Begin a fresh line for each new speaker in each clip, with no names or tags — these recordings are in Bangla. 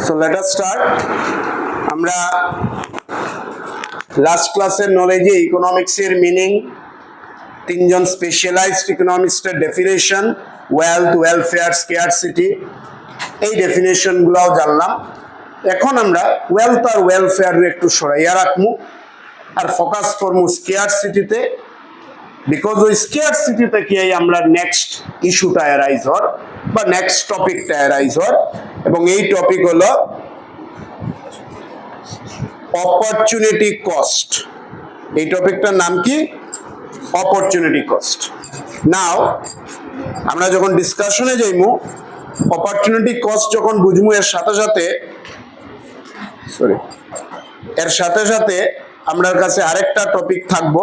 So let us start. আমরা লাস্ট ক্লাসের নলেজে ইকোনমিক্সের মিনিং, তিনজন স্পেশালাইজড ইকোনমিক্সের ডেফিনেশন, ওয়েলথ, ওয়েলফেয়ার, স্কেয়ারসিটি, এই ডেফিনেশনগুলোও জানলাম। এখন আমরা ওয়েলথ আর ওয়েলফেয়ার একটু সরাইয়া রাখবো আর ফোকাস করবো স্কেয়ারসিটিতে, বিকজ ওই স্কেয়ারসিটি থেকেই আমরা নেক্সট ইস্যুটা অ্যারাইজ হওয়ার বা নেক্সট টপিকটা অ্যারাইজ হওয়ার, এবং এই টপিক হলো অপরচুনিটি কস্ট। এই টপিকটার নাম কি? Opportunity cost. নাও আমরা যখন ডিসকাশনে যাইমু, অপরচুনিটি কস্ট যখন বুঝমু, এর সাথে সাথে আমার কাছে আরেকটা টপিক থাকবো,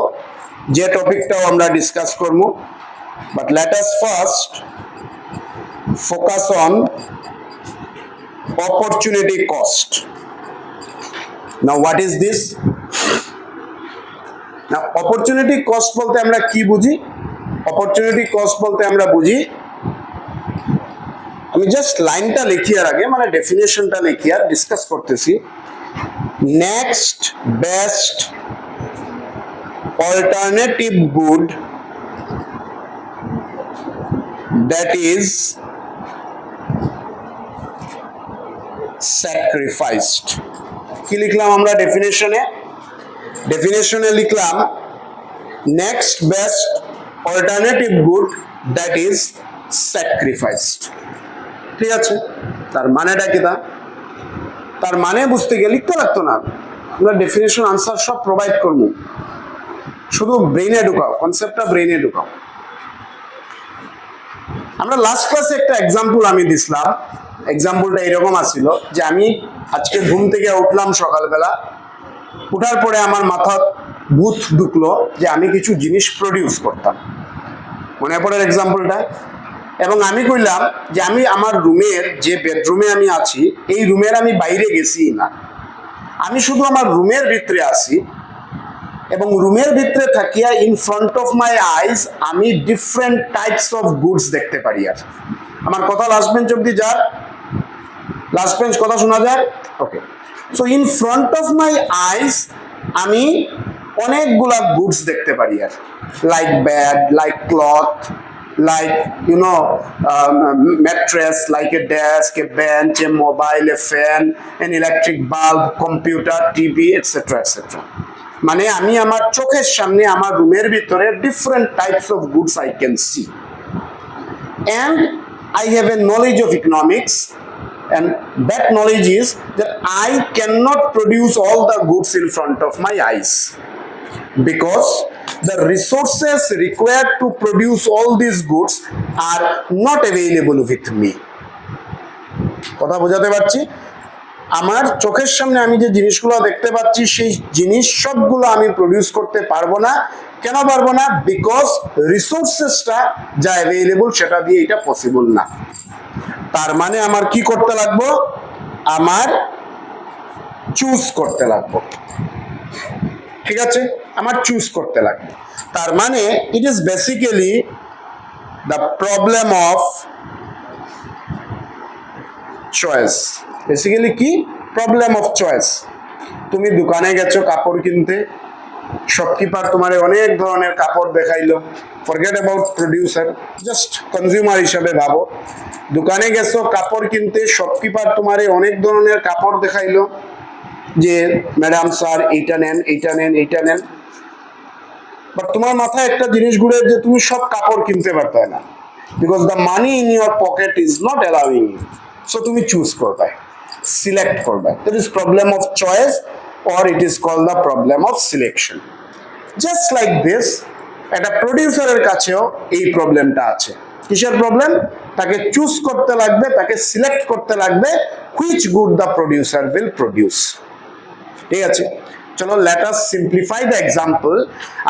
যে টপিকটাও আমরা ডিসকাস করবো। But let us first focus on opportunity cost. Now what is this? Now opportunity cost বলতে আমরা কি বুঝি? opportunity cost বলতে আমরা বুঝি, আমি জাস্ট লাইনটা লিখি আর আগে, মানে ডেফিনেশনটা লিখি আর ডিসকাস করতেছি। Next best alternative good that is sacrificed. কি লিখলাম আমরা ডেফিনেশনে লিখলাম next best alternative good that is sacrificed. ঠিক আছে, তার মানেটা কি? তার মানে বুঝতে গিয়ে লিখতে লাগতো না, আমরা ডেফিনেশন আনসার সব প্রোভাইড করবো, শুধু ব্রেইনে ঢুকাও, কনসেপ্টটা ব্রেইনে ঢুকাও। আমরা লাস্ট ক্লাসে একটা এক্সাম্পল আমি দিছিলাম। এক্সাম্পলটা এরকম আসছিল যে আমি আজকে ঘুম থেকে উঠলাম সকালবেলা, উঠার পরে আমার মাথা ভূত ঢুকলো যে আমি কিছু জিনিস প্রডিউস করতাম, মনে পড়ে এক্সাম্পলটা। এবং আমি কইলাম যে আমি আমার রুমের যে বেডরুমে আমি আছি, এই রুমের আমি বাইরে গেছি না, আমি শুধু আমার রুমের ভিতরে আছি, এবং রুমের ভিতরে থাকিয়া in front of my eyes আমি ডিফারেন্ট টাইপস অফ গুডস দেখতে পারি। আর আমার কথা লাস্ট বেঞ্চ অব্দি যার, লাস্ট বেঞ্চ কথা শোনা যায়? Okay. So in front of my eyes আমি অনেকগুলা গুডস দেখতে পারি, আর like bed, like cloth, like mattress, like a desk, a bench, a mobile, a fan, an electric bulb, computer, TV, etc. etc. মানে আমি আমার চোখের সামনে আমার রুমের ভিতরে different types of goods I can see, and I have a knowledge of economics, and that knowledge is that I cannot produce all the goods in front of my eyes because the resources required to produce all these goods are not available with me. কথা বোঝাতে পারছি? আমার চোখের সামনে আমি যে জিনিসগুলো দেখতে পাচ্ছি, সেই জিনিস সবগুলো আমি প্রডিউস করতে পারবো না। কেন পারবো না? বিকজ রিসোর্সেসটা যা অ্যাভেলেবল সেটা দিয়ে এটা পসিবল না। তার মানে আমার কি করতে লাগবো? আমার চুজ করতে লাগবো। ঠিক আছে, আমার চুজ করতে লাগবে। তার মানে it is basically the problem of choice. Basically কি? Problem of choice. তুমি দোকানে গেছো কাপড় কিনতে, শপকিপার তোমার অনেক ধরনের কাপড় দেখাইলো, forget about producer, just consumer হিসাবে ভাবো। দোকানে গেছো কাপড় কিনতে, শপকিপার তোমার অনেক ধরনের কাপড় দেখাইলো যে ম্যাডাম স্যার এইটা নেন, এইটা নেন, এইটা নেন, বাট তোমার মাথায় একটা জিনিস ঘুরে যে তুমি সব কাপড় কিনতে পারতে না, because the money in your pocket is not allowing you. So তুমি চুজ করবে, সিলেক্ট করবে। That is problem of choice, or it is called the problem of selection. Just like this, একটা প্রডিউসারের কাছেও এই প্রবলেমটা আছে। কিসের প্রবলেম? তাকে চুজ করতে লাগবে, তাকে সিলেক্ট করতে লাগবে which good the producer will produce. ঠিক আছে, চলো let us simplify the example.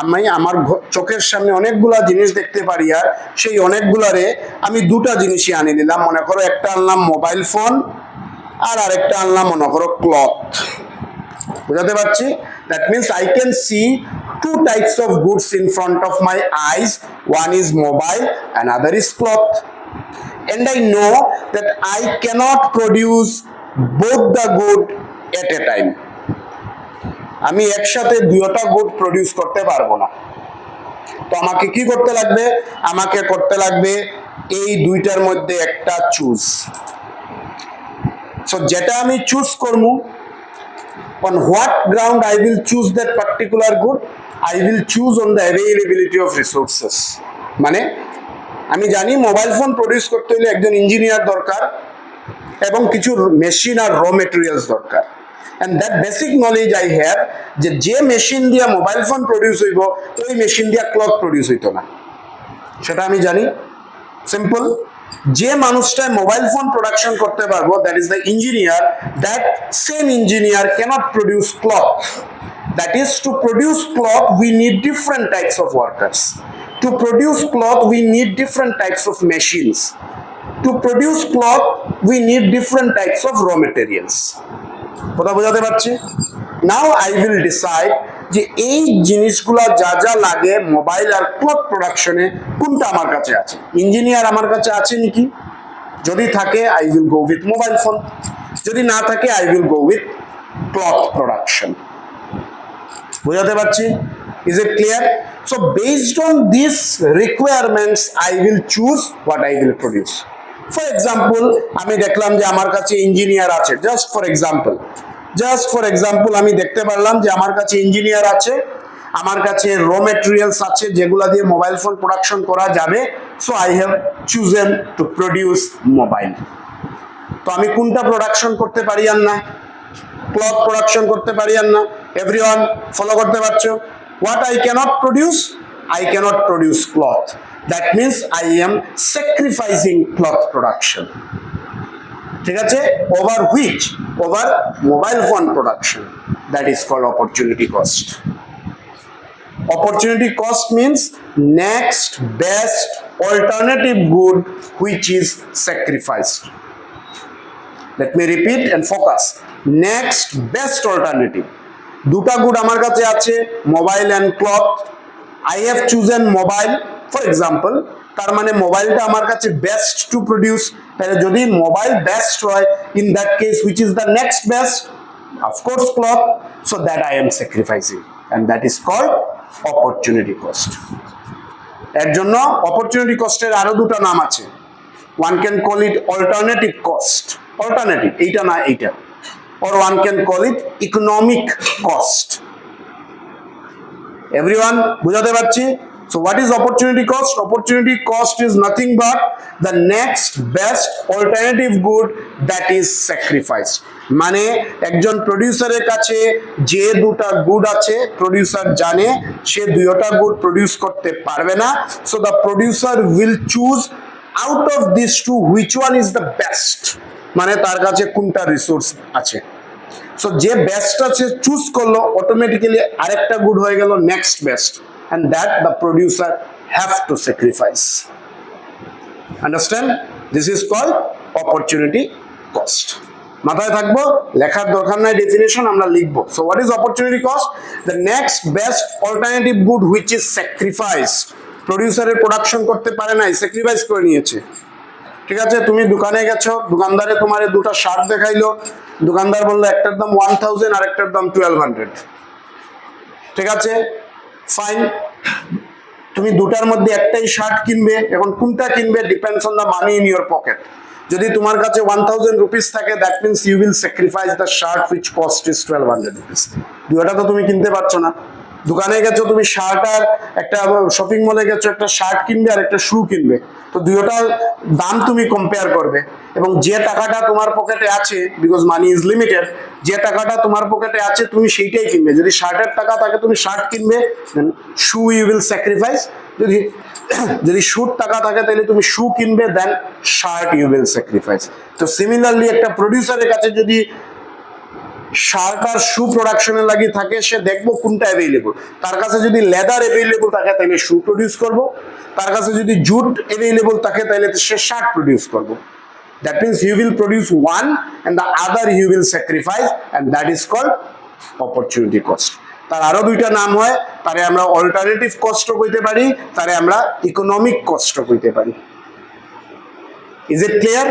আমি আমার চোখের সামনে অনেকগুলা জিনিস দেখতে পারি, আর সেই অনেকগুলারে আমি দুটা জিনিসই আনি নিলাম। মনে করো একটা আনলাম মোবাইল ফোন, আর আরেকটা আনলাম মনে করো ক্লথ। বুঝাতে পারছি? That means I can see two types of goods in front of my eyes. One is mobile, another is cloth. And I know that I cannot produce both the good at a time. আমি একসাথে দুইটা গুড প্রডিউস করতে পারবো না। তো আমাকে কি করতে লাগবে? আমাকে করতে লাগবে এই দুইটার মধ্যে একটা চুজ। সো যেটা আমি চুজ করবো, on what ground I will choose that particular good? I will choose on the availability of resources. মানে আমি জানি মোবাইল ফোন প্রডিউস করতে হলে একজন ইঞ্জিনিয়ার দরকার এবং কিছু মেশিন আর র মেটেরিয়ালস দরকার। and that basic knowledge I have যে মেশিন দিয়া মোবাইল ফোন প্রডিউস হইব ওই মেশিন দিয়া ক্লক প্রডিউস হইতো না, সেটা আমি জানি। সিম্পল, যে মানুষটা মোবাইল ফোন প্রোডাকশন করতে পারবো, that is the engineer, that same engineer cannot produce clock. That is, to produce cloth we need different types of workers. To produce cloth we need different types of machines. To produce cloth we need different types of raw materials. কথা বোঝাতে পারছি? Now I will decide যে এই জিনিসগুলো যা যা লাগে মোবাইল আর ক্লথ প্রোডাকশনে কোনটা আমার কাছে আছে। ইঞ্জিনিয়ার আমার কাছে আছে নাকি? যদি থাকে I will go with mobile phone, যদি না থাকে I will go with cloth production. বোঝাতে পারছি? Is it clear? So based on these requirements I will choose what I will produce. For example, আমি দেখলাম যে আমার কাছে ইঞ্জিনিয়ার আছে, just for example আমি দেখতে পারলাম যে আমার কাছে ইঞ্জিনিয়ার আছে, আমার কাছে র মেটেরিয়ালস আছে যেগুলা দিয়ে মোবাইল ফোন প্রোডাকশন করা যাবে। So I have chosen to produce mobile. তো আমি কোনটা প্রোডাকশন করতে পারি আর না? ক্লথ প্রোডাকশন করতে পারি আর না? এভরিওয়ান ফলো করতে পারছো? What I cannot produce? I cannot produce cloth. That means I am sacrificing cloth production. ঠিক আছে? Over which? Over mobile phone production. That is called opportunity cost. Opportunity cost means next best alternative good which is sacrificed. Let me repeat and focus. Next best alternative. দুটা গুড আমার কাছে আছে, mobile and cloth. I have chosen mobile, for example, তার মানে মোবাইলটা আমার কাছে বেস্ট টু প্রডিউস। তাহলে যদি মোবাইল বেস্ট হয়, in that case which is the next best? Of course cloth. So that I am sacrificing, and that is called opportunity cost. এর জন্য অপরচুনিটি কস্টের আরো দুটো নাম আছে। One can call it alternative cost, alternative, এইটা না এইটা, or one can call it economic cost. Everyone বুঝাতে পারছি? So what is opportunity cost? Opportunity cost is nothing but the next best alternative good that is sacrificed. মানে একজন প্রডিউসারের কাছে যে দুটা গুড আছে, প্রডিউসার জানে সে দুইটা গুড প্রডিউস করতে পারবে না। So the producer will choose out of these two which one is the best, মানে তার কাছে কোনটা রিসোর্স আছে। সো যে বেস্ট আছে চুজ করলো, অটোমেটিক্যালি আরেকটা গুড হয়ে গেল next best, and that the producer have to sacrifice. Understand? This is called opportunity cost. মাথায় থাকবো, লেখার দরকার নাই ডেফিনেশন, আমরা লিখবো। So what is opportunity cost? The next best alternative good which is sacrificed. প্রডিউসারের প্রোডাকশন করতে পারে নাই, স্যাক্রিফাইস করে নিয়েছে। ঠিক আছে? তুমি দোকানে গেছো, দোকানদারে তোমার দুটো শার্ট দেখাইলো, দোকানদার বললো একটার দাম 1000 আর একটার দাম 1200। ঠিক আছে, ফাইন। তুমি দুটার মধ্যে একটাই শার্ট কিনবে, এখন কোনটা কিনবে depends on the money in your pocket. যদি তোমার কাছে 1000 রুপিস থাকে, that means you will sacrifice the shirt which cost is 1200 rupees. দুটা তো তুমি কিনতে পারছো না। দোকানে গেছো তুমি শার্ট, আর একটা শপিং মলে গেছো একটা শার্ট কিনবে আর একটা শু কিনবে, তো দুটোটার দাম তুমি কম্পেয়ার করবে, এবং যে টাকাটা তোমার পকেটে আছে, বিকজ মানি ইজ লিমিটেড, যে টাকাটা তোমার পকেটে আছে তুমি সেইটাই কিনবে। যদি শার্টের টাকা থাকে তুমি শার্ট কিনবে, দেন শু ইউ উইল স্যাক্রিফাইস। যদি শুর টাকা থাকে তাহলে তুমি শু কিনবে, দেন শার্ট ইউ উইল স্যাক্রিফাইস। তো সিমিলারলি একটা প্রডিউসারের কাছে যদি শার্ট আর শু প্রোডাকশনের লাগি থাকে, সে দেখবো কোনটা অ্যাভেলেবল। তার কাছে যদি লেদার অ্যাভেলেবল থাকে তাহলে শু প্রডিউস করবো, তার কাছে যদি জুট অ্যাভেলেবল থাকে তাহলে সে শার্ট প্রডিউস করবো। That means he will produce one and the other he will sacrifice, and that is called opportunity cost. তার আরো দুইটা নাম হয়, তারে আমরা অল্টারনেটিভ কস্টও কইতে পারি, তারে আমরা ইকোনমিক কস্টও কইতে পারি। Is it clear?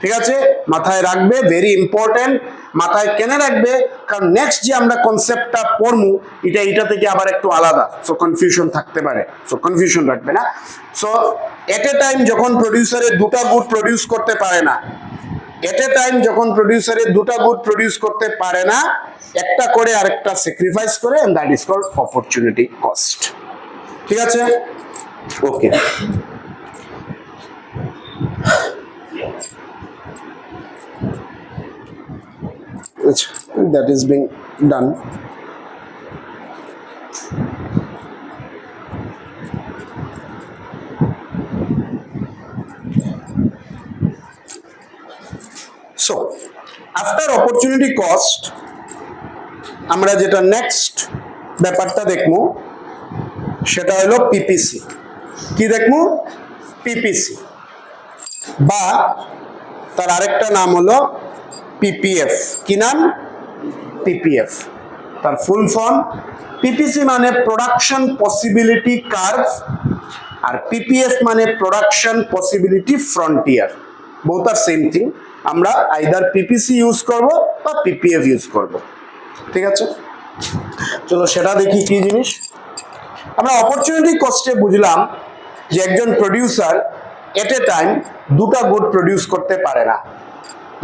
ঠিক আছে, মাথায় রাখবে, ভেরি ইম্পর্টেন্ট। মাথায় কেন রাখবে? কারণ নেক্সট যে আমরা কনসেপ্টটা পড়বো এটা থেকে আবার একটু আলাদা, সো কনফিউশন থাকতে পারে, সো কনফিউশন রাখবে না। সো এট এ টাইম যখন প্রডিউসারে দুটা গুড প্রডিউস করতে পারে না, এট এ টাইম যখন প্রডিউসারে দুটা গুড প্রডিউস করতে পারে না, একটা করে আরেকটা স্যাক্রিফাইস করে, and that is called opportunity cost. ঠিক আছে, ওকে। That is being done. So after opportunity cost আমরা যেটা নেক্সট ব্যাপারটা দেখবো সেটা হলো পিপিসি। কি দেখবো? পিপিসি, বা তার আরেকটা নাম হলো পিপিএফ। কি নাম? পিপিএফ। তার ফুল ফর্ম পিপিসি মানে প্রোডাকশন পসিবিলিটি কার্ভ, আর পিপিএফ মানে প্রোডাকশন পসিবিলিটি ফ্রন্টিয়ার। বোথ আর সেম থিং। আমরা আইদার পিপিসি ইউজ করব বা পিপিএফ ইউজ করব। ঠিক আছে, চলো সেটা দেখি কি জিনিস। আমরা অপরচুনিটি কস্টে বুঝলাম যে একজন প্রডিউসার এট এ টাইম দুটা গুড প্রডিউস করতে পারে না।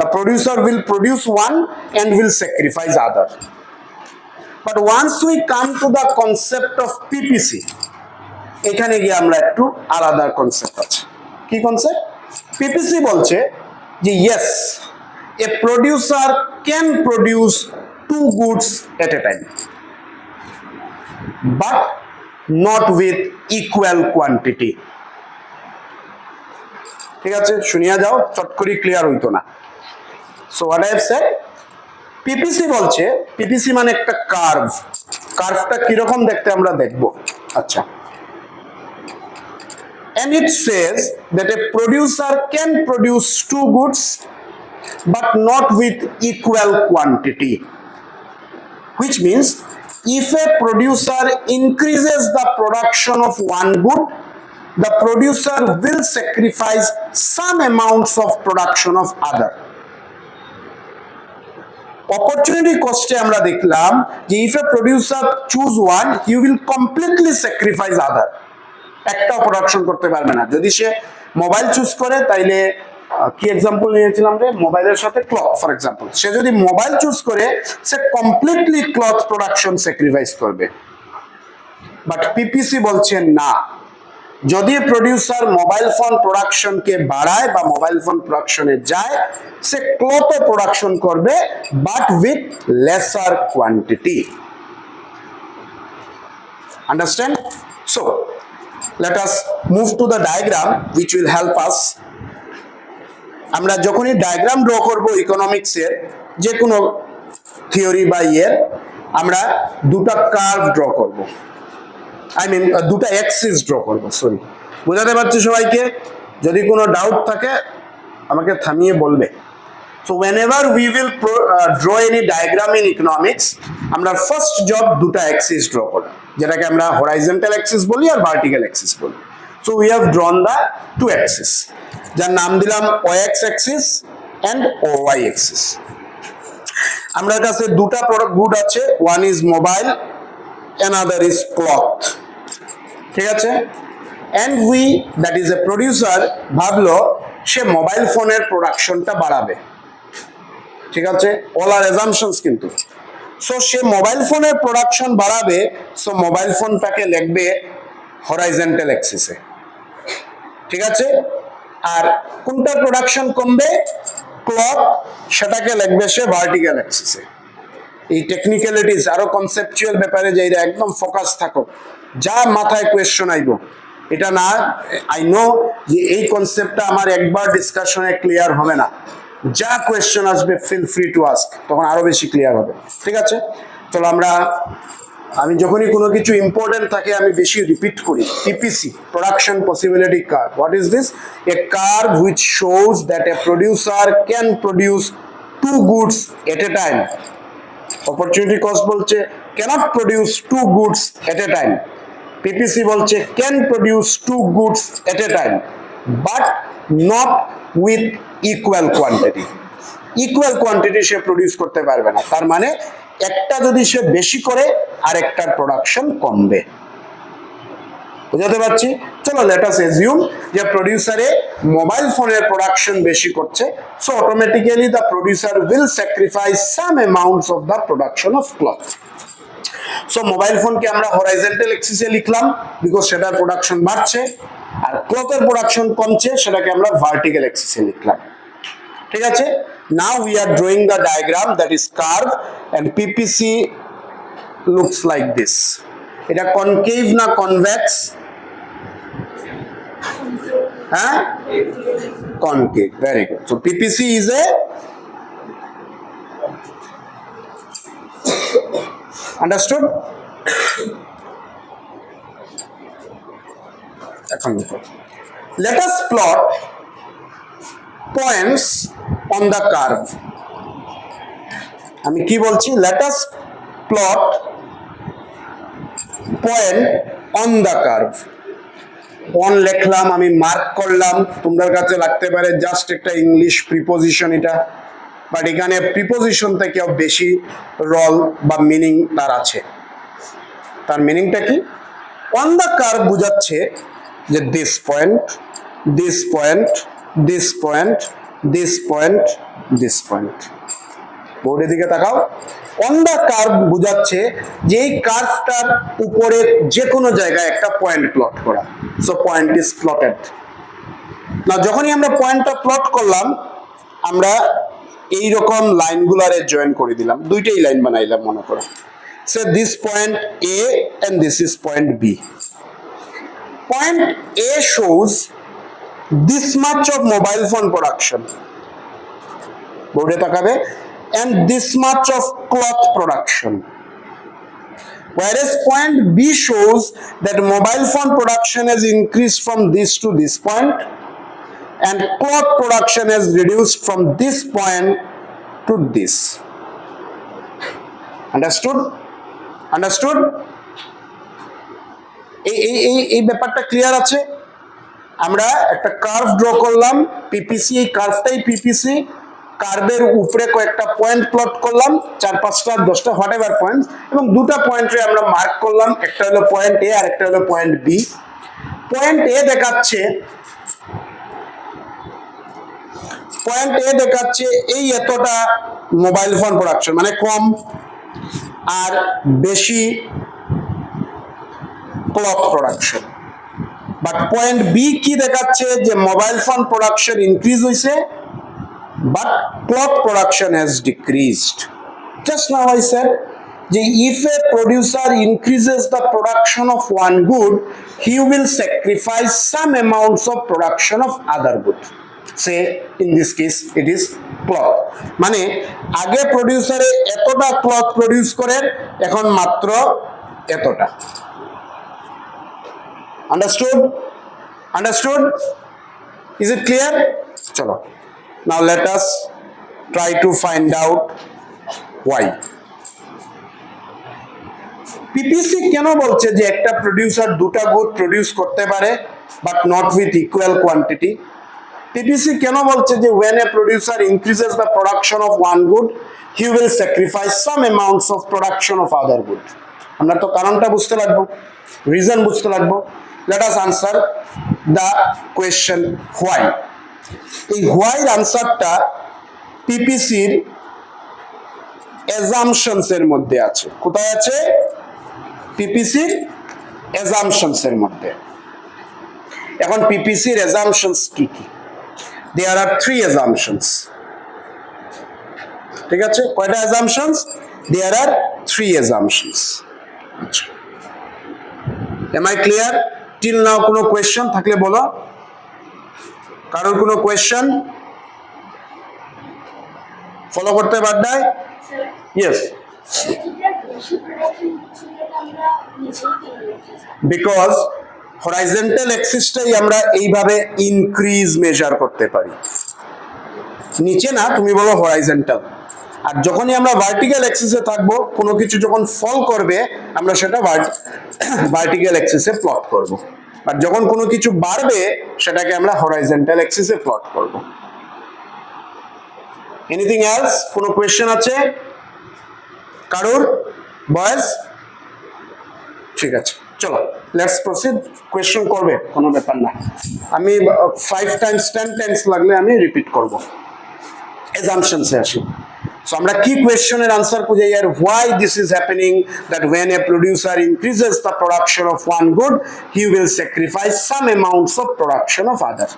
The producer will produce one and will sacrifice other. But once we come to the concept of PPC, এখানে গিয়ে আমরা একটু আলাদা কনসেপ্ট আছে। কি কনসেপ্ট? পিপিসি বলছে যে yes, a producer can produce two goods at a time, but not with equal quantity. ঠিক আছে, শুনিয়া যাও, চট করে ক্লিয়ার হইতো না। So what I have said, PPC বলছে, পিপিসি মানে একটা কার্ভ। কার্ভটা কিরকম দেখতে আমরা দেখব। আচ্ছা, and it says that a producer can produce two goods but not with equal quantity, which means if a producer increases the production of one good, the producer will sacrifice some amounts of production of other. Opportunity কস্টে আমরা দেখলাম যে if a producer choose one, he will completely sacrifice other. একটাও প্রোডাকশন করতে পারবে না। যদি সে মোবাইল চুজ করে, তাইলে কি এক্সাম্পল নিয়েছিলাম রে, মোবাইলের সাথে ক্লথ ফর এক্সাম্পল, সে যদি মোবাইল চুজ করে সে কমপ্লিটলি ক্লথ প্রোডাকশন স্যাক্রিফাইস করবে। বাট পিপিসি বলছে না, যদি প্রডিউসার মোবাইল ফোন প্রোডাকশনকে বাড়ায় বা মোবাইল ফোন প্রোডাকশনে যায়, সে ক্লথ প্রোডাকশন করবে but with lesser quantity. Understand? So let us move to the diagram which will help us. আমরা যখনই ডায়াগ্রাম ড্র করব ইকোনমিক্সের যে কোনো থিওরি বা ইয়ের, আমরা দুটা কার্ভ ড্র করব, আই মিন দুটা অ্যাক্সিস ড্র করব। সরি, বোঝাতে পারছি সবাইকে? যদি কোনো ডাউট থাকে আমাকে থামিয়ে বলবে। So whenever we will draw any diagram in economics, আমরা ফার্স্ট জব দুটা অ্যাক্সিস ড্র করা, যেটাকে আমরা হরাইজন্টাল অ্যাক্সিস বলি আর ভার্টিক্যাল অ্যাক্সিস বলি। So we have drawn the two axis, যার নাম দিলাম OX axis and OY axis. আমার কাছে দুটা প্রোডাক্ট গুড আছে, one is mobile, another is cloth। ঠিক আছে, and we, that is a producer, ভাবলো সে মোবাইল ফোনের প্রোডাকশনটা বাড়াবে। ঠিক আছে, অল আর অ্যাজাম্পশনস কিন্তু। সো সে মোবাইল ফোনের প্রোডাকশন বাড়াবে, সো মোবাইল ফোনটাকে লিখবে হরাইজন্টাল অ্যাক্সিসে। ঠিক আছে, আর কোনটা প্রোডাকশন কমবে? ক্লথ, সেটাকে লিখবে সে ভার্টিক্যাল অ্যাক্সিসে। এই টেকনিক্যালিটিস আরো কনসেপচুয়াল ব্যাপারে যাইরা একদম ফোকাস থাকো, যা মাথায় কোয়েশ্চন আইব এটা না। আই নো যে এই কনসেপ্টটা আমার একবার ডিসকাশনে ক্লিয়ার হবে না, যা কোয়েশ্চন আসবে ফিল ফ্রি টু আস্ক, তখন আরো বেশি ক্লিয়ার হবে। ঠিক আছে, চলো আমি যখনই কোনো কিছু ইম্পর্টেন্ট থাকে আমি বেশি রিপিট করি। PPC, production possibility curve. What is this? A curve which shows that a producer can produce two goods at a time. Opportunity cost বলছে cannot produce two goods at a time. PPC বলছে can produce two goods at a time but not with equal quantity. Equal quantity say produce করতে পারবে না, তার মানে একটা যদি সে বেশি করে আরেকটার প্রোডাকশন কমবে। বুঝাতে পারছি? চলো লেট আস এজিউম যে প্রডিউসারে মোবাইল ফোনের প্রোডাকশন বেশি করছে, so automatically the producer will sacrifice some amounts of the production of cloth. So mobile ফোনকে আমরা হরাইজন্টাল এক্সিসে লিখলাম বিকজ সেটার প্রোডাকশন বাড়ছে, আর ক্লথের প্রোডাকশন কমছে সেটাকে আমরা ভার্টিক্যাল এক্সিসে লিখলাম। ঠিক আছে? Now we are drawing the diagram that is curve and PPC looks like this. এটা কনকেভ না কনভেক্স? হ্যাঁ, concave. Very good. So PPC is a understood? এখন let us plot points on the curve. আমি কি বলছি? let us plot point on the curve. on লিখলাম, আমি মার্ক করলাম, তোমাদের কাছে লাগতে পারে জাস্ট একটা ইংলিশ প্রিপোজিশন এটা, বাট এখানে প্রিপোজিশন থেকেও বেশি রল বা মিনিং তার আছে। তার মিনিংটা কি? অন দ্য কার্ভ বোঝাচ্ছে যে this point, this point, this point, this point, this point. বোর্ডের দিকে তাকাও। অন দ্য কার্ভ বোঝাচ্ছে যে এই কার্ভটার উপরে যে কোনো জায়গায় একটা পয়েন্ট প্লট করা। So point is plotted. না, যখনই আমরা পয়েন্টটা প্লট করলাম, আমরা এইরকম লাইনগুলারে জয়েন করে দিলাম, দুইটাই লাইন বানাইলাম মনে করো। Say this point A and this is point B. Point A shows this much of mobile phone production, বোর্ডে তাকাবে, and this much of cloth production, whereas point B shows that mobile phone production has increased from this to this point and cloth production has reduced from this point to this. Understood? Understood? এই ব্যাপারটা ক্লিয়ার আছে? আমরা একটা কার্ভ ড্র করলাম, পিপিসি, এই কার্ভটাই পিপিসি। কার্ভের উপরে কয়েকটা পয়েন্ট প্লট করলাম, 4, 5টা, 10টা হোয়াট এভার পয়েন্ট, এবং দুটা পয়েন্টে আমরা মার্ক করলাম, একটা হলো পয়েন্ট এ আর একটা হলো পয়েন্ট বি। পয়েন্ট এ দেখাচ্ছে, পয়েন্ট এ দেখাচ্ছে এই এতটা মোবাইল ফোন প্রোডাকশন, মানে কম, আর বেশি cloth production. But point B কি দেখাচ্ছে? যে মোবাইল ফোন প্রোডাকশন ইনক্রিজ হয়েছে, but cloth production has decreased. Just now I said that if a producer increases the production of one good, he will sacrifice some amounts of production of other good. Say in this case it is cloth. মানে আগে প্রোডিউসারে এতটা ক্লথ প্রডিউস করেন, এখন মাত্র এতটা। Understood? Understood? Is it clear? চলো। Now let us try to find out why. PPC কেন বলছে যে একটা প্রোডিউসার দুটা গুড প্রডিউস করতে পারে but not with equal quantity? PPC কেন বলছে যে when a producer increases the production of one good, he will sacrifice some amounts of production of other good? আমরা তো কারণটা বুঝতে লাগবো, রিজন বুঝতে লাগবো। Let us answer the question why. এই হোয়াইর আনসারটা পিপিসির অ্যাজাম্পশনস এর মধ্যে আছে। কোথায় আছে? পিপিসির অ্যাজাম্পশনস এর মধ্যে। এখন পিপিসির অ্যাজাম্পশনস কি কি? There are 3 assumptions. ঠিক আছে? কয়টা অ্যাজাম্পশনস? There are 3 assumptions. আচ্ছা, am I clear? Till now কোনো কোয়েশ্চন থাকলে বলো। কারোর কোনো কোয়েশ্চন? ফলো করতে বাধ্যায়? ইয়েস। বিকজ হরাইজন্টাল এক্সিসটাই আমরা এইভাবে ইনক্রিজ মেজার করতে পারি। নিচে না, তুমি বলো হরাইজন্টাল। আর যখনই আমরা ভার্টিক্যাল এক্সিসে থাকবো, কোনো কিছু যখন ফল করবে, আমরা সেটা ভার্টিক্যাল এক্সিসে প্লট করব। বাট যখন কোনো কিছু বাড়বে সেটাকে আমরা হরাইজন্টাল অ্যাক্সিসে প্লট করব। Anything else? কোনো কোয়েশ্চেন আছে কারোর বয়েস? ঠিক আছে, চলো লেটস প্রসিড। কোয়েশ্চেন করবে, কোনো ব্যাপার না, আমি 5 টাইমস 10 টাইমস লাগলে আমি রিপিট করব। অ্যাজাম্পশনসে আসি। সো আমরা কি কোয়েশ্চনের আনসার খুঁজে আর why this is happening, that when a producer increases the production of one good he will sacrifice some amounts of production of other.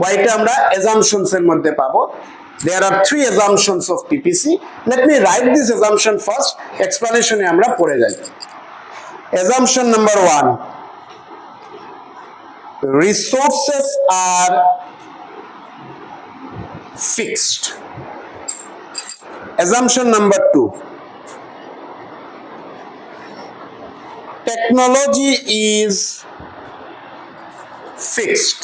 why টা আমরা assumptions এর মধ্যে পাবো। There are 3 assumptions of PPC. Let me write this assumption first, explanation এ আমরা পড়ে যাই। Assumption number 1, resources are fixed. Assumption number 2, technology is fixed.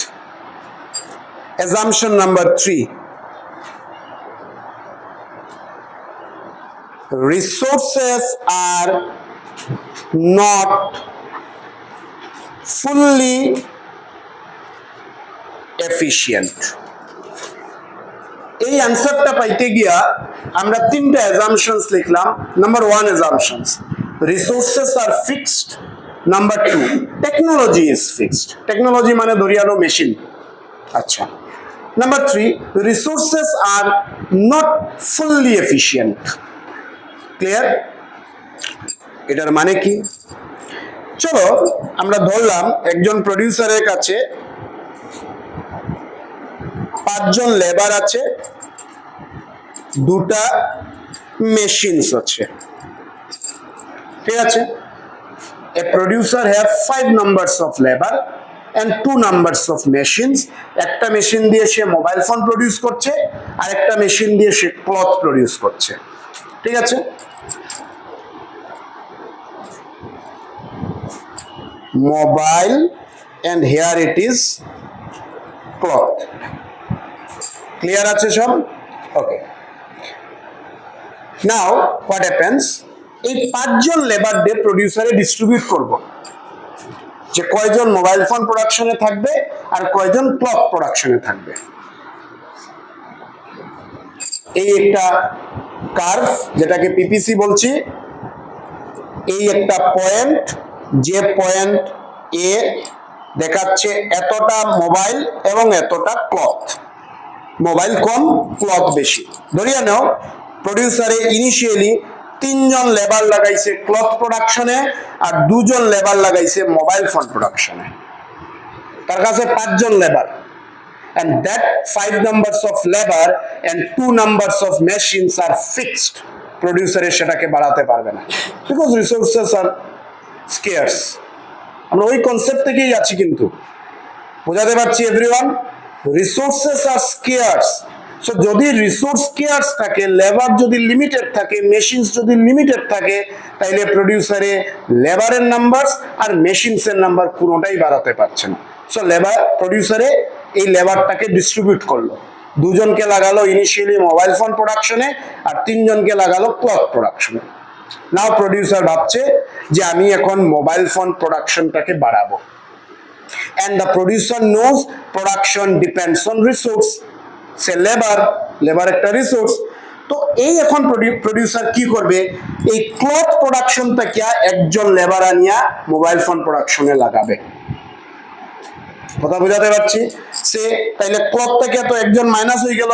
Assumption number 3, resources are not fully efficient. এই অ্যানসারটা পাইতে গিয়া আমরা 3টা অ্যাজাম্পশনস লিখলাম। Number 1 assumptions, resources are fixed. Number 2, technology is fixed. Technology মানে ধরিয়ালো মেশিন। আচ্ছা, number 3, resources are not fully efficient. Clear? এটার মানে কি? চলো আমরা ধরলাম একজন প্রডিউসারের কাছে 5 জন লেবার আছে, 2টা মেশিনস আছে। ঠিক আছে? A producer have 5 numbers of labor and 2 numbers of machines. একটা মেশিন দিয়ে সে মোবাইল ফোন প্রডিউস করছে আর একটা মেশিন দিয়ে সে ক্লথ প্রডিউস করছে। ঠিক আছে? Mobile and here it is cloth. Clear আছে সব? ওকে, নাও হোয়াট হ্যাপেন্স, এই 5 জন লেবার দিয়ে প্রডিউসারে ডিস্ট্রিবিউট করব যে কয়জন মোবাইল ফোন প্রোডাকশনে থাকবে আর কয়জন ক্লথ প্রোডাকশনে থাকবে। এই একটা কার্ভ যেটাকে পিপিসি বলছি। এই একটা পয়েন্ট, যে পয়েন্ট এ দেখাচ্ছে এতটা মোবাইল এবং এতটা ক্লথ। মোবাইল কম, ক্লথ বেশি। ধরিয়া নাও প্রডিউসারে ইনিশিয়ালি 3 জন লেবার লাগাইছে ক্লথ প্রোডাকশনে আর 2 জন লেবার লাগাইছে মোবাইল ফোন প্রোডাকশনে। তার কাছে 5 জন labour, and that 5 numbers of labor and 2 numbers of machines are fixed. প্রডিউসারে সেটাকে বাড়াতে পারবে না, because resources are scarce. আমরা ওই কনসেপ্ট থেকেই যাচ্ছি, কিন্তু বোঝাতে পারছি এভরিওয়ান? রিসোর্সেস আর স্কেয়ার্স। সো যদি রিসোর্স স্কেয়ার্স থাকে, লেবার যদি লিমিটেড থাকে, মেশিনস যদি লিমিটেড থাকে, তাইলে প্রডিউসারে লেবারের নাম্বার আর মেশিনসের নাম্বার কোনোটাই বাড়াতে পারছে না। সো লেবার প্রডিউসারে এই লেবারটাকে ডিস্ট্রিবিউট করলো, 2 জনকে লাগালো ইনিশিয়ালি মোবাইল ফোন প্রোডাকশনে আর 3 জনকে লাগালো ক্লথ প্রোডাকশনে। নাও প্রডিউসার ভাবছে যে আমি এখন মোবাইল ফোন প্রোডাকশনটাকে বাড়াবো, and the producer knows production depends on resource, say labour একটা রিসোর্স। তো এই এখন প্রডিউসার কি করবে, এই ক্লথ প্রোডাকশনটাকে একজন লেবার আনিয়া মোবাইল ফোন প্রোডাকশনে লাগাবে। কথা বোঝাতে পারছি? সে তাইলে ক্লথ থেকে তো একজন মাইনাস হয়ে গেল,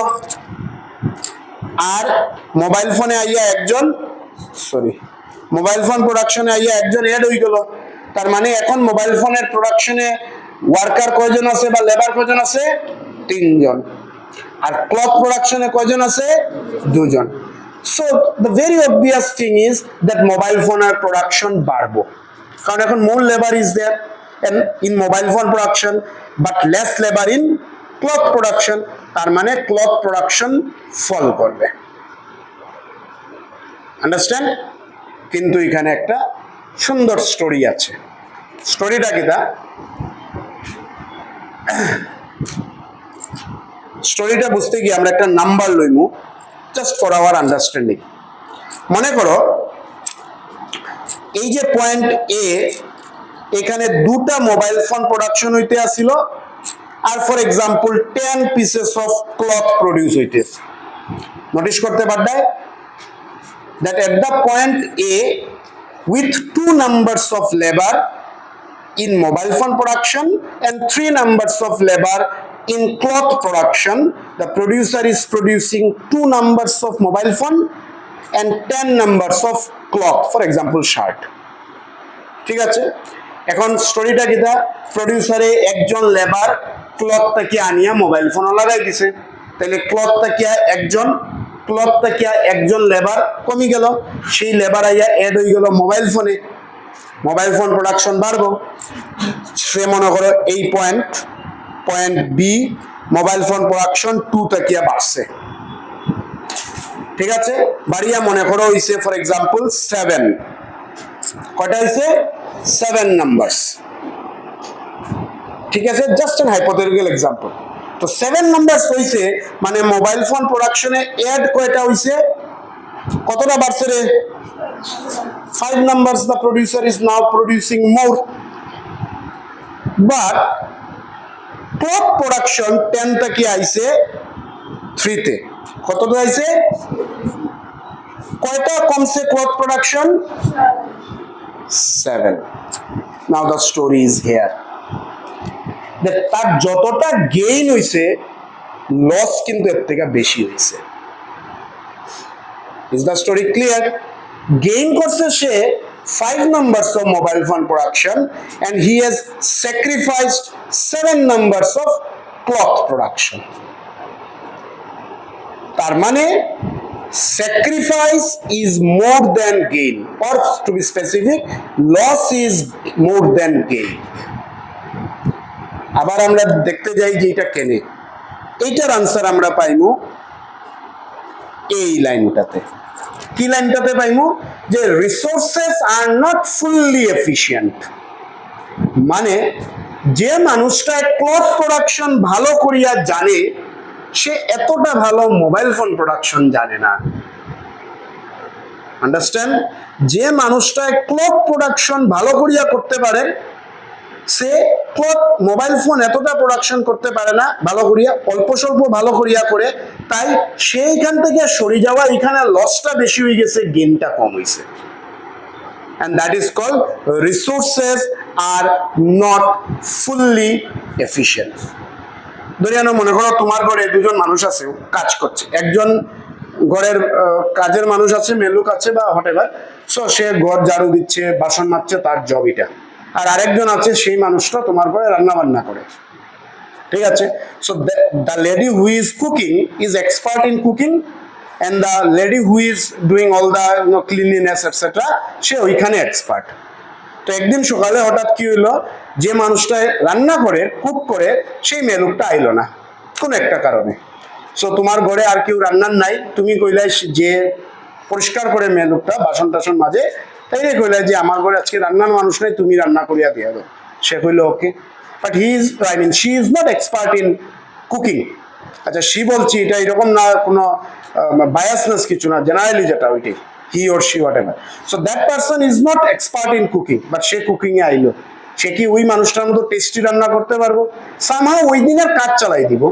আর মোবাইল ফোনে আইয়া একজন, মোবাইল ফোন প্রোডাকশনে আইয়া একজন এড হয়ে গেল। তার মানে এখন মোবাইল ফোনের প্রোডাকশনে ওয়ার্কার কয়জন আছে বা লেবার কয়জন আছে? 3 জন। আর ক্লথ প্রোডাকশনে কয়জন আছে? 2 জন। So the very obvious thing is that mobile ফোনের প্রোডাকশন বাড়বো, কারণ এখন more labour is there in mobile phone production but less labour in cloth production. তার মানে ক্লথ প্রোডাকশন ফল করবে। আন্ডারস্ট্যান্ড? কিন্তু এখানে একটা সুন্দর স্টোরি আছে। স্টোরিটা কি? স্টোরিটা বুঝতে গিয়ে আমরা একটা নাম্বার লইমু, জাস্ট ফর আওয়ার আন্ডারস্ট্যান্ডিং। মনে করো এই যে পয়েন্ট এ এখানে দুটা মোবাইল ফোন প্রোডাকশন হইতে আসিল, আর for example 10 pieces of cloth produce হইতেছে। নোটিস করতে পারবে that at the point A with 2 numbers of labor in mobile phone production and 3 numbers of labor in cloth production, the producer is producing 2 numbers of mobile phone and 10 numbers of cloth, for example shirt. ঠিক আছে, এখন স্টোরিটা কিটা, প্রডিউসারে একজন লেবার ক্লথটা কি আনিয়া মোবাইল ফোনও লাগাই দিছে, তাহলে ক্লথটা কি একজন লেবার কমে গেল, সেই লেবার আইয়া এড হয়ে গেল মোবাইল ফোনে, মোবাইল ফোন প্রোডাকশন বাড়বো। সে মনে করো এই point B mobile phone production 2 তাকিয়া বাড়ছে, ঠিক আছে, বাড়িয়া মনে করো হইছে ফর এক্সাম্পল 7, কয়টা হইছে 7 নাম্বারস, ঠিক আছে, জাস্ট এন হাইপোথেটিক্যাল এক্সাম্পল। তো 7 নাম্বারস হইছে মানে মোবাইল ফোন প্রোডাকশনে এড কয়টা হইছে, কতটা বাড়ছে রে, 5 numbers. The producer is now producing more, but cloth production 10 থেকে আইছে 3 তে, কতটা আইছে, কয়টা কমছে cloth production, 7. Now the story is here that তার যতটা গেইন হইছে লস কিন্তু এর থেকে বেশি হইছে। Is the story clear? Gain করছে সে 5 numbers of mobile phone production and he has sacrificed 7 numbers of cloth production. তার মানে sacrifice is more than gain, or to be specific, loss is more than gain. আবার আমরা দেখতে যাই যে এটা কেনে, এইটার আনসার আমরা পাইমু এই লাইনটাতে। কি লাইনটাতে পাইমু, যে resources are not fully efficient, মানে যে মানুষটা ক্লথ প্রোডাকশন ভালো করিয়া জানে সে এতটা ভালো মোবাইল ফোন প্রোডাকশন জানে না। আন্ডারস্ট্যান্ড, যে মানুষটা ক্লথ প্রোডাকশন ভালো করিয়া করতে পারে সে ক্লথ মোবাইল ফোন এতটা প্রোডাকশন করতে পারে না ভালো করিয়া, অল্প স্বল্প ভালো করিয়া করে, তাই সেইখান থেকে সরে যাওয়া, এখানে লসটা বেশি হয়ে গেছে, গেইনটা কম হয়েছে। and that is called resources are not fully efficient. ধরিয়ানো মনে করো তোমার ঘরে দুজন মানুষ আছে, কাজ করছে, একজন ঘরের কাজের মানুষ আছে, মেলুক আছে বা হোয়াটএভার, সো সে ঘর ঝাড়ু দিচ্ছে, বাসন মাজছে, তার জব এটা, আর আরেকজন আছে সেই মানুষটা তোমার ঘরে রান্না বান্না করে, ঠিক আছে। So the lady who is cooking is expert in cooking and the lady who is doing all the cleanliness etc সে ওইখানে এক্সপার্ট। তো একদিন সকালে হঠাৎ কি হইলো, যে মানুষটা রান্না করে কুক করে সেই মেলুকটা আইলো না কোন একটা কারণে। সো তোমার ঘরে আর কেউ রান্নার নাই, তুমি কইলাই যে পরিষ্কার করে মেলুকটা বাসন টাসন মাঝে, তাই কইলাই যে আমার ঘরে আজকে রান্নার মানুষ নাই, তুমি রান্না করিয়া দিয়া দাও। সে কইলো okay, but she is not expert in cooking. আচ্ছা সি বলছি এটা এরকম না, কোনো বায়াসনেস কিছু না, জেনারেলি যেটা ওইটাই, he or she whatever. So that person is not expert in cooking, but সে কুকিং এ আইলো, সে কি ওই মানুষটার মতো টেস্টি রান্না করতে পারবো? সামহাও ওই দিনের কাজ চালাই দিব,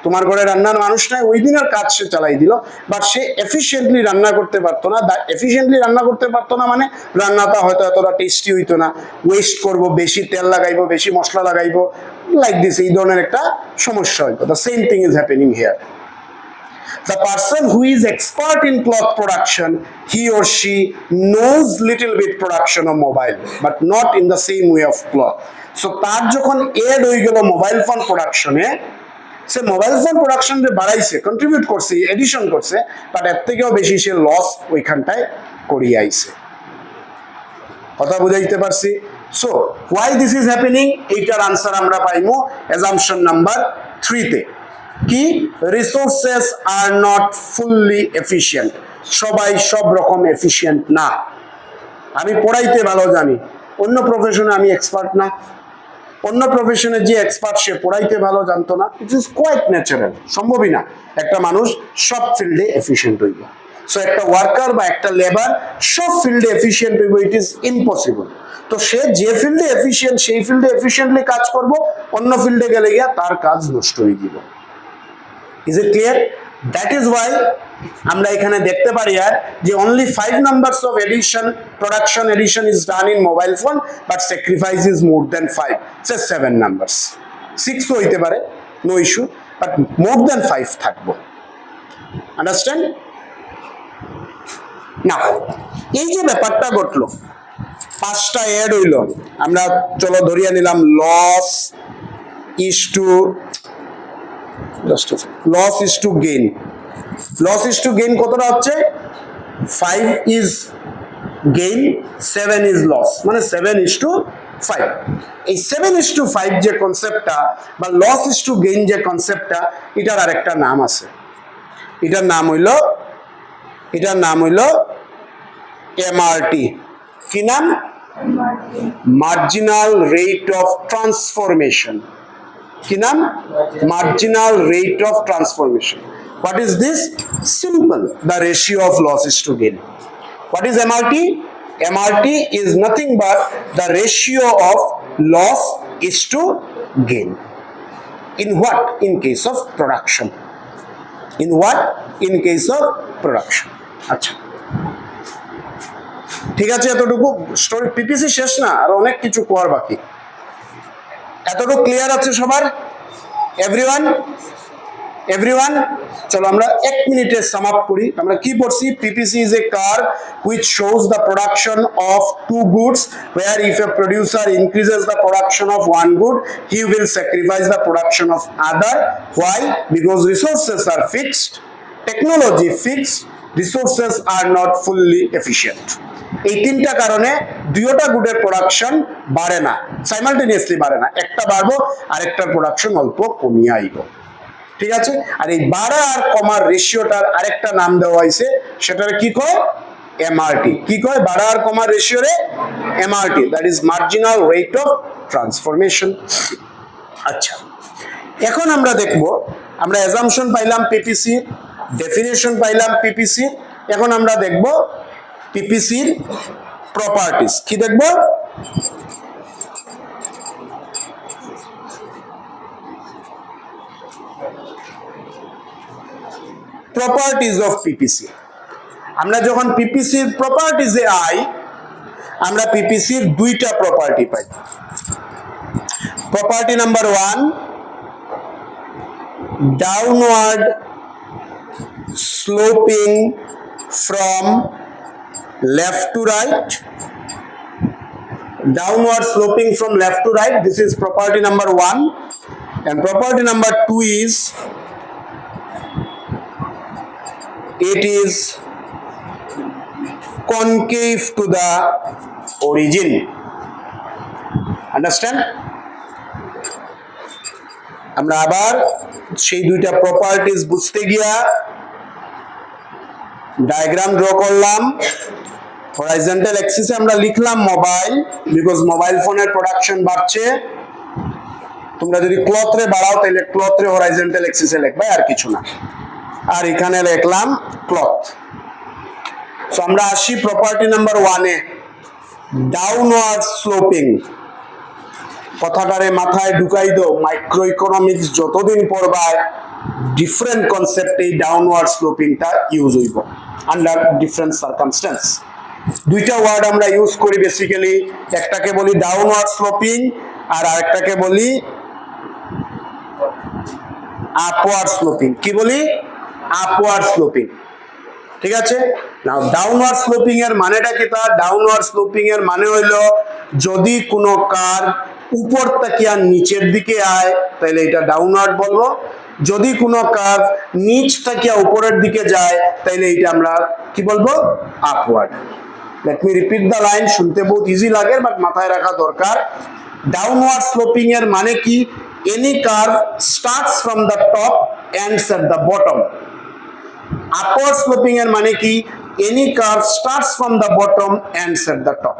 তোমার ঘরে রান্নার মানুষ নাই, ওই দিনের কাজ সে চালাই দিল, বাট সে এফিসিয়েন্টলি রান্না করতে পারতো না। এফিসিয়েন্টলি রান্না করতে পারতো না মানে রান্নাটা হয়তো এতটা টেস্টি হইতো না, ওয়েস্ট করবো, বেশি তেল লাগাইবো, বেশি মশলা লাগাইবো, লাইক দিস, এই ধরনের একটা সমস্যা হইতো। The same thing is happening here. The person who is expert in cloth production, he or she knows little bit production of mobile, but not in the same way of cloth. So তার যখন এড হয়ে গেল মোবাইল ফোন প্রোডাকশনে, সে মোবাইল ফোন প্রোডাকশন যে বাড়াইছে, কন্ট্রিবিউট করছে, এডিশন করছে, বাট এর থেকেও বেশি সে লস ওইখানটায় করিয়ে আইছে। কথা বুঝাইতে পারছি? So why this is happening, এইটার আনসার আমরা পাইমু অ্যাজাম্পশন নাম্বার 3 তে। কি, resources are not fully efficient, সবাই সব রকম এফিশিয়েন্ট না। আমি পড়াইতে ভালো জানি, অন্য প্রফেশনে আমি এক্সপার্ট না, অন্য প্রফেশনে যে এক্সপার্ট সে পড়াইতে ভালো জানতো না। ইট ইজ কোয়াইট ন্যাচারাল, সম্ভবই না একটা মানুষ সব ফিল্ডে এফিশিয়েন্ট হইবে। সো একটা ওয়ার্কার বা একটা লেবার সব ফিল্ডে এফিশিয়েন্ট হইব, ইট ইজ ইম্পসিবল। তো সে যে ফিল্ডে এফিশিয়েন্ট সেই ফিল্ডে এফিশিয়েন্টলি কাজ করব, অন্য ফিল্ডে গেলে গিয়া তার কাজ নষ্ট হয়ে যাব। Is it clear? That is why আমরা এখানে দেখতে পারি আর যে only 5 numbers of addition, production addition is done in mobile phone, but sacrifice is more than 5, say 7 numbers. 6ও হইতে পারে, no issue, but more than 5 থাকবো। আন্ডারস্ট্যান্ড? না, এই যে ব্যাপারটা ঘটলো, 5টা এড হইল, আমরা চলো ধরিয়া নিলাম loss is to gain. Loss is to gain কতটা হচ্ছে? 5 ইজ গেইন, 7 ইজ লস, মানে 7:5। এই 7:5 যে কনসেপ্টটা বা লস ইজ টু গেইন যে কনসেপ্টটা, এটার আরেকটা নাম আছে। এটার নাম হইল এমআরটি। কি নাম? Marginal rate of transformation. কি নাম? Marginal rate of transformation. What is this? Simple, the ratio of losses to gain. What is MRT? MRT is nothing but the ratio of loss is to gain. In what? In case of production. In what? In case of production. আচ্ছা, ঠিক আছে, এতটুকু স্টোরি। পিপিসি শেষ না, আর অনেক কিছু কোয়ার বাকি। এতটুকু ক্লিয়ার আছে সবার? এভরিওয়ান, চলো আমরা 1 মিনিটে সাম আপ করি। আমরা কি পড়ছি? PPC is a curve which shows the production of two goods, where if a producer increases the production of one good, he will sacrifice the production of other. Why? Because resources are fixed, technology fixed, resources are not fully efficient. এই 3টা কারণে দুইটা গুডের প্রোডাকশন বাড়ে না, সাইমালটেনিয়াসলি বাড়ে না। একটা বাড়বো, আরেকটার প্রোডাকশন অল্প কমিয়ে আইব। ঠিক আছে? আর এই বাড়া আর কমার রেশিওটার আরেকটা নাম দেওয়া হয়েছে, সেটার কি কয়? এমআরটি। কি কয়? বাড়া আর কমার রেশিওরে MRT, that is marginal rate of transformation. আচ্ছা, এখন আমরা দেখব, আমরা অ্যাজাম্পশন পাইলাম পিপিসি, ডেফিনেশন পাইলাম পিপিসি। এখন আমরা দেখব পিপিসির প্রপার্টিজ। কি দেখব? Properties of PPC. আমরা যখন পিপিসির প্রপার্টিজে আই, আমরা পিপিসির 2টা property pi. Property number 1, downward sloping from left to right. Downward sloping from left to right, this is property number 1. And property number 2 is it is concave to the origin. Understand? আমরা আবার সেই 2টা প্রপার্টিজ বুঝতে গিয়া ডায়াগ্রাম ড্র করলাম। হরাইজন্টাল অ্যাক্সিসে আমরা লিখলাম মোবাইল, বিকজ মোবাইল ফোনের প্রোডাকশন বাড়ছে। তোমরা যদি ক্লথরে বাড়াও তাহলে ক্লথরে হরাইজন্টাল অ্যাক্সিসে লিখবে, আর কিছু না। আর এখানে লিখলাম ক্লথ। সো আমরা আসি প্রপার্টি নাম্বার 1-এ, ডাউনওয়ার্ড স্লোপিং। কথাটারে মাথায় ঢুকাই দাও, মাইক্রো ইকোনমিক্স যতদিন পড়বায় ডিফারেন্ট কনসেপ্ট এই ডাউনওয়ার্ড স্লোপিংটা ইউজ হইব আন্ডার ডিফারেন্ট সার্কামস্টেন্স। 2টা ওয়ার্ড আমরা ইউজ করি বেসিক্যালি, একটাকে বলি ডাউনওয়ার্ড স্লোপিং আর আরেকটাকে বলি আপওয়ার্ড স্লোপিং। কি বলি? Upward sloping. ঠিক আছে? নাও ডাউনওয়ার্ড স্লোপিং এর মানেটা কি? তা ডাউনওয়ার্ড স্লোপিং এর মানে হইলো যদি কোনো কার্ভ উপর থেকে আর নিচের দিকে আয় তাহলে এটা ডাউনওয়ার্ড বলবো, যদি কোনো কার্ভ নিচ থেকে উপরের দিকে যায় তাহলে এটা আমরা কি বলবো? Upward. Let me repeat the line, শুনতে বহুত ইজি লাগে বাট মাথায় রাখা দরকার। ডাউনওয়ার্ড স্লোপিং এর মানে কি? Any curve starts from the top ends at the bottom. Upward sloping এর মানে কি? Any curve starts from the bottom ends at the top.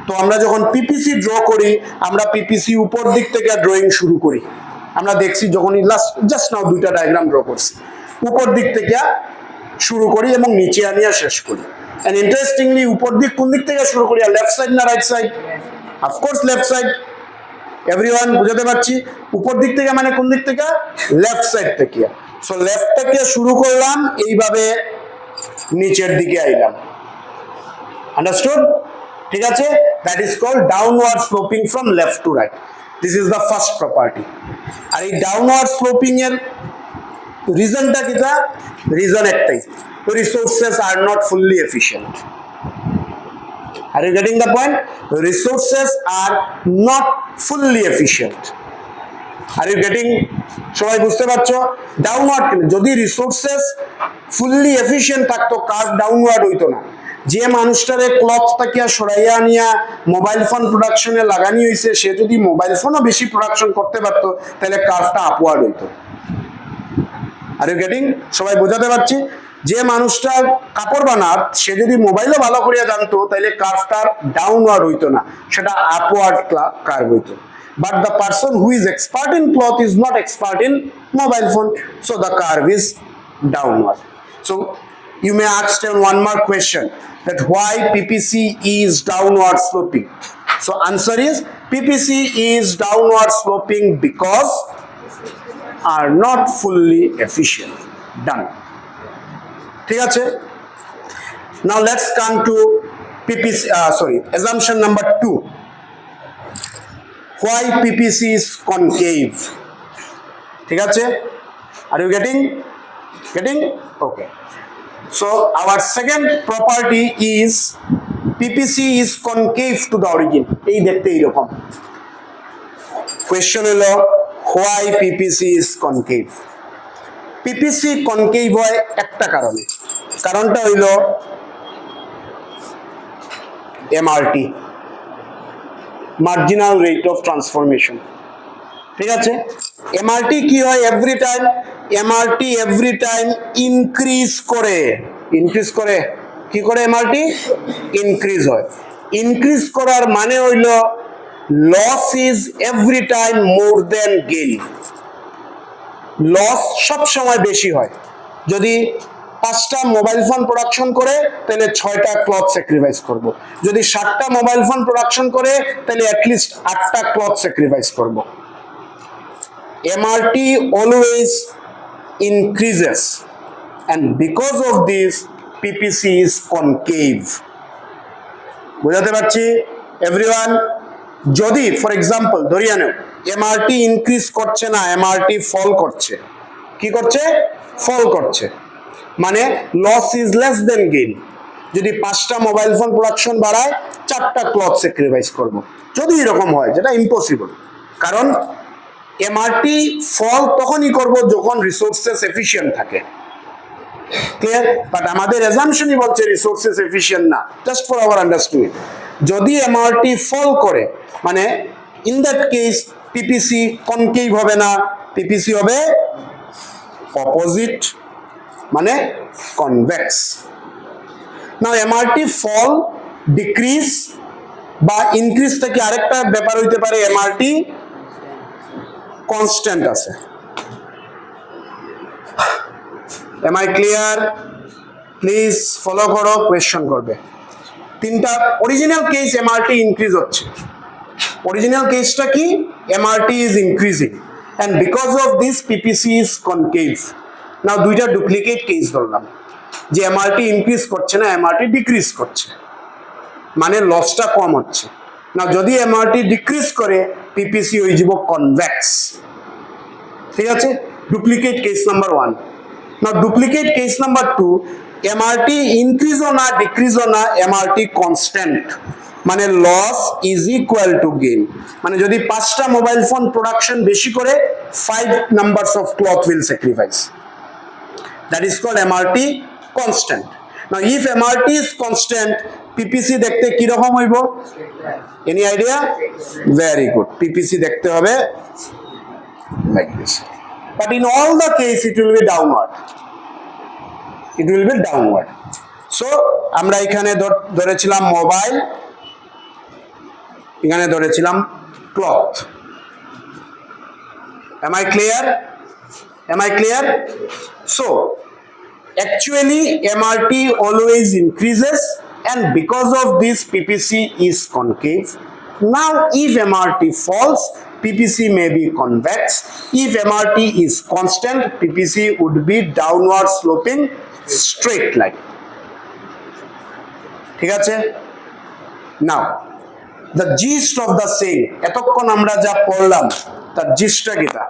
তো আমরা যখন পিপিসি ড্র করি, আমরা পিপিসি উপর দিক থেকে ড্রয়িং শুরু করি। আমরা দেখছি যখনই জাস্ট নাও 2টা ডায়াগ্রাম ড্র করছি, উপর দিক থেকে শুরু করি এবং নিচে আনিয়া শেষ করি। এন্ড ইন্টারেস্টিংলি উপর দিক কোন দিক থেকে শুরু করি, লেফট সাইড না right side? Of course left side. Everyone বুঝতে পারছি? উপর দিক থেকে মানে কোন দিক থেকে? লেফট সাইড থেকে। সো লেফট থেকে শুরু করলাম, এইভাবে নিচের দিকে আইলাম। আন্ডারস্টুড? ঠিক আছে, that is called downward sloping from left to right. This is the first property. আর এই ডাউনওয়ার্ড স্লোপিং এর রিজনটা কিটা? রিজন একটাই, resources are not fully efficient. Are you getting the point? Resources are not fully efficient. Are you getting? সবাই বুঝতে পারছো? ডাউনওয়ার্ড, যদি রিসোর্সেস ফুললি এফিশিয়েন্ট থাকতো কার্ভ ডাউনওয়ার্ড হইতো না। যে মানুষটারে ক্লথ তাকিয়া সরাইয়া আনিয়া মোবাইল ফোন প্রোডাকশনে লাগানি হয়েছে, সে যদি মোবাইল ফোনও বেশি প্রোডাকশন করতে পারতো তাহলে কার্ভটা আপওয়ার্ড হইতো। Are you getting? সবাই বোঝাতে পারছি? যে মানুষটা কাপড় বানার, সে যদি মোবাইলও ভালো করিয়া জানতো তাহলে কার্ভটা ডাউনওয়ার্ড হইতো না, সেটা আপওয়ার্ড কার্ভ হইতো। But the person who is expert in cloth is not expert in mobile phone, so the curve is downward. So you may ask one more question, that why PPC is downward sloping? So answer is PPC is downward sloping because are not fully efficient. Done. ঠিক আছে? Now let's come to PPC, assumption number 2. Why PPC is concave? ঠিক আছে? Are you getting? Okay. So our second property is PPC is concave to the origin. এই দেখতে এইরকম। Question হলো why PPC is concave? PPC concave হয় একটা কারণে। কারণটা হইল MRT, marginal rate of transformation. ঠিক আছে? MRT কি হয়? MRT এভরি টাইম ইনক্রিজ করে। কি করে? MRT ইনক্রিজ হয়। ইনক্রিজ করার মানে হইল loss is every time more than gain. Loss সব সময় বেশি হয়। যদি 5টা মোবাইল ফোন প্রোডাকশন করে তাহলে 6টা ক্লথ স্যাক্রিফাইস করব। যদি 7টা মোবাইল ফোন প্রোডাকশন করে তাহলে অ্যাটলিস্ট 8টা ক্লথ স্যাক্রিফাইস করব। MRT always increases, and because of this PPC is concave. বুঝাতে পারছি এভরিওয়ান? যদি ফর এক্সাম্পল ধরিয়া নেও MRT ইনক্রিজ করছে না, MRT ফল করছে। কি করছে? ফল করছে। মানে loss is less than gain. যদি 5টা মোবাইল ফোন প্রোডাকশন বাড়ায় 4টা ক্লথ স্যাক্রিফাইস করব। যদি এরকম হয়, যেটা ইম্পসিবল, কারণ MRT ফল তখনই করব যখন রিসোর্সেস এফিশিয়েন্ট থাকে। ক্লিয়ার? বাট আমাদের অ্যাজাম্পশনই বলছে রিসোর্সেস এফিশিয়েন্ট না। জাস্ট ফর আওয়ার আন্ডারস্ট্যান্ডিং, যদি MRT ফল করে মানে in that case PPC concave হবে না, PPC হবে অপোজিট, মানে কনভেক্স। নাও MRT ফল, ডিক্রিজ বা ইনক্রিজ থেকে আরেকটা ব্যাপার হইতে পারে MRT কনস্ট্যান্ট আছে। Am I clear? Please follow করো, কোয়েশ্চন করবে। 3টা অরিজিনাল কেস MRT ইনক্রিজ হচ্ছে। অরিজিনাল কেসটা কি? MRT is increasing, and because of this PPC is concave. Now 2টা ডুপ্লিকেট কেস ধরলাম, যে MRT ইনক্রিজ করছে না, MRT ডিক্রিজ করছে, মানে লসটা কম হচ্ছে। না, যদি MRT ডিক্রিজ করে PPC হয়ে যাব কনভেক্স। ঠিক আছে? Duplicate case number 1। না, ডুপ্লিকেট কেস নাম্বার 2, MRT ইনক্রিজও না ডিক্রিজও না, MRT কনস্ট্যান্ট, মানে loss is equal to gain. মানে যদি 5টা মোবাইল ফোন প্রোডাকশন বেশি করে 5 numbers of cloth will sacrifice. That is called MRT constant. Now if MRT is constant, PPC দেখতে কি রকম হইব? Any idea? Very good. PPC দেখতে হবে like this, but in all the case it will be downward. So আমরা এখানে ধরেছিলাম মোবাইল, এখানে ধরেছিলাম cloth. Am I clear? So Actually, MRT always increases, and because of this, PPC is concave. Now, if MRT falls, PPC may be convex. If MRT is constant, PPC would be downward sloping straight line. ঠিক আছে? Now, the gist of the saying, এতক্ষণ আমরা যা পড়লাম তার জিস্টটা কিটা?